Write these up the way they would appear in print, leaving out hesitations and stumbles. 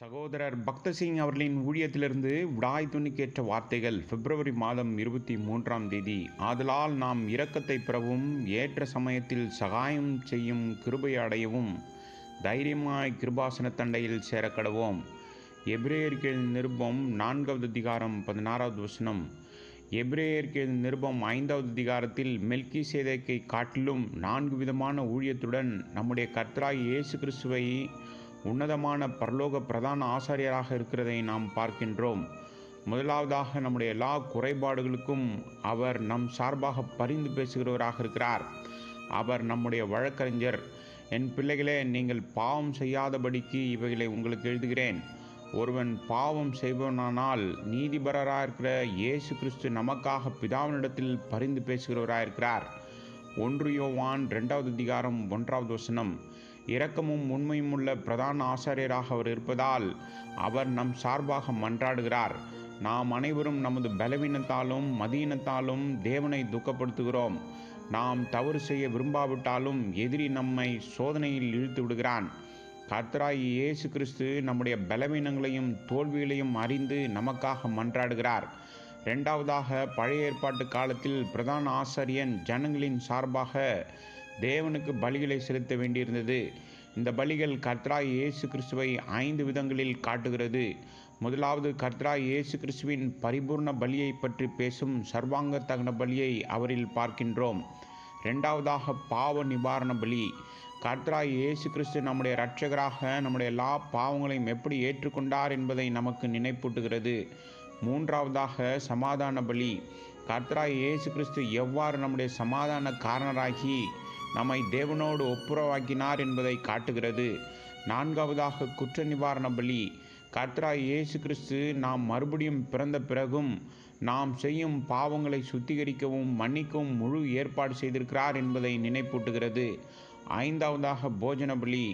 சகோதரர் பக்தசிங் அவர்களின் ஊழியத்திலிருந்து விடாய் துணிக்கேற்ற வார்த்தைகள் பிப்ரவரி மாதம் 23ஆம் தேதி. ஆதலால் நாம் இரக்கத்தை பெறவும் ஏற்ற சமயத்தில் சகாயம் செய்யும் கிருபை அடையவும் தைரியமாய் கிருபாசன தண்டையில் சேரக்கடவோம். எபிரேயருக்கு நிருபம் 4வது அதிகாரம் 16வது வசனம். எபிரேயருக்கு நிருபம் 5வது அதிகாரத்தில் மெல்கிசேதேக்கை காட்டிலும் 4 விதமான ஊழியத்துடன் நம்முடைய கர்த்தராகிய இயேசு கிறிஸ்துவை உன்னதமான பரலோக பிரதான ஆசாரியராக இருக்கிறதை நாம் பார்க்கின்றோம். முதலாவதாக நம்முடைய எல்லா குறைபாடுகளுக்கும் அவர் நம் சார்பாக பரிந்து பேசுகிறவராக இருக்கிறார். அவர் நம்முடைய வழக்கறிஞர். என் பிள்ளைகளே, நீங்கள் பாவம் செய்யாதபடிக்கு இவைகளை உங்களுக்கு எழுதுகிறேன். ஒருவன் பாவம் செய்பவனானால் நீதிபரராக இருக்கிற இயேசு கிறிஸ்து நமக்காக பிதாவினிடத்தில் பரிந்து பேசுகிறவராயிருக்கிறார். 1 யோவான் 2வது அதிகாரம் 1வது வசனம். இரக்கமும் உண்மையும் உள்ள பிரதான ஆசாரியராக அவர் இருப்பதால் அவர் நம் சார்பாக மன்றாடுகிறார். நாம் அனைவரும் நமது பலவீனத்தாலும் மதியினத்தாலும் தேவனை துக்கப்படுத்துகிறோம். நாம் தவறு செய்ய விரும்பாவிட்டாலும் எதிரி நம்மை சோதனையில் இழுத்து விடுகிறான். கர்த்தராகிய இயேசு கிறிஸ்து நம்முடைய பலவீனங்களையும் தோல்விகளையும் அறிந்து நமக்காக மன்றாடுகிறார். இரண்டாவதாக, பழைய ஏற்பாட்டு காலத்தில் பிரதான ஆசாரியன் ஜனங்களின் சார்பாக தேவனுக்கு பலிகளை செலுத்த வேண்டியிருந்தது. இந்த பலிகள் கர்த்தராகிய இயேசு கிறிஸ்துவை 5 விதங்களில் காட்டுகிறது. முதலாவது, கர்த்தராகிய இயேசு கிறிஸ்துவின் பரிபூர்ண பலியை பற்றி பேசும் சர்வாங்க தகன பலியை அவரில் பார்க்கின்றோம். இரண்டாவதாக, பாவ நிவாரண பலி. கர்த்தராகிய இயேசு கிறிஸ்து நம்முடைய இரட்சகராக நம்முடைய எல்லா பாவங்களையும் எப்படி ஏற்றுக்கொண்டார் என்பதை நமக்கு நினைப்பூட்டுகிறது. மூன்றாவதாக, சமாதான பலி. கர்த்தராகிய இயேசு கிறிஸ்து எவ்வாறு நம்முடைய சமாதான காரணராகி நம்மை தேவனோடு ஒப்புரவாக்கினார் என்பதை காட்டுகிறது. நான்காவதாக, குற்ற நிவாரண பலி. கர்த்தராகிய இயேசு கிறிஸ்து நாம் மறுபடியும் பிறந்த பிறகும் நாம் செய்யும் பாவங்களை சுத்திகரிக்கவும் மன்னிக்கவும் முழு ஏற்பாடு செய்திருக்கிறார் என்பதை நினைப்பூட்டுகிறது. ஐந்தாவதாக, போஜன பலி.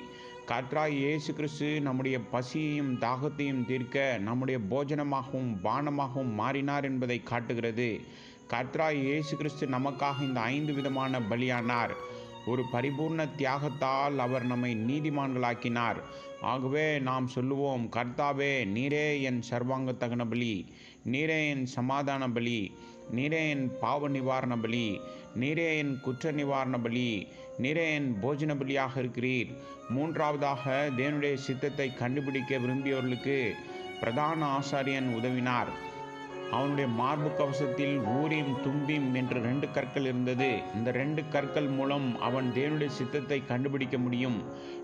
கர்த்தராகிய இயேசு கிறிஸ்து நம்முடைய பசியையும் தாகத்தையும் தீர்க்க நம்முடைய போஜனமாகவும் பானமாகவும் மாறினார் என்பதை காட்டுகிறது. கர்த்தராகிய இயேசு கிறிஸ்து நமக்காக இந்த 5 விதமான பலியானார். ஒரு பரிபூர்ண தியாகத்தால் அவர் நம்மை நீதிமான்களாக்கினார். ஆகவே நாம் சொல்லுவோம், கர்த்தாவே, நீரே என் சர்வாங்க தகன பலி, நீரே என் சமாதான பலி, நீரே என் பாவ நிவாரண பலி, நீரே என் குற்ற நிவாரண பலி, நீரே என் போஜன பலியாக இருக்கிறீர். மூன்றாவதாக, தேவனுடைய சித்தத்தை கண்டுபிடிக்க விரும்பியவர்களுக்கு பிரதான ஆசாரியன் உதவினார். அவனுடைய மார்பு கவசத்தில் ஊரீம் தும்பீம் என்று 2 கற்கள் இருந்தது. இந்த 2 கற்கள் மூலம் அவன் தேவனுடைய சித்தத்தை கண்டுபிடிக்க முடியும்.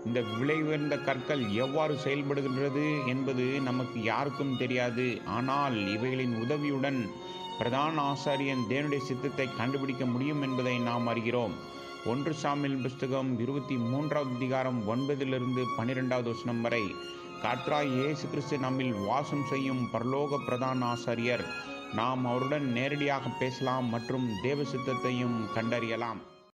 இந்த விலை உயர்ந்த கற்கள் எவ்வாறு செயல்படுகின்றது என்பது நமக்கு யாருக்கும் தெரியாது. ஆனால் இவைகளின் உதவியுடன் பிரதான ஆசாரியன் தேவனுடைய சித்தத்தை கண்டுபிடிக்க முடியும் என்பதை நாம் அறிகிறோம். 1 சாமுவேல் புஸ்தகம் 23வது அதிகாரம் 9லிருந்து 12வது வசனம் வரை. கர்த்தராகிய இயேசு கிறிஸ்து நம்மில் வாசம் செய்யும் பரலோக பிரதான ஆசாரியர். நாம் அவருடன் நேரடியாக பேசலாம் மற்றும் தேவ சித்தத்தையும் கண்டறியலாம்.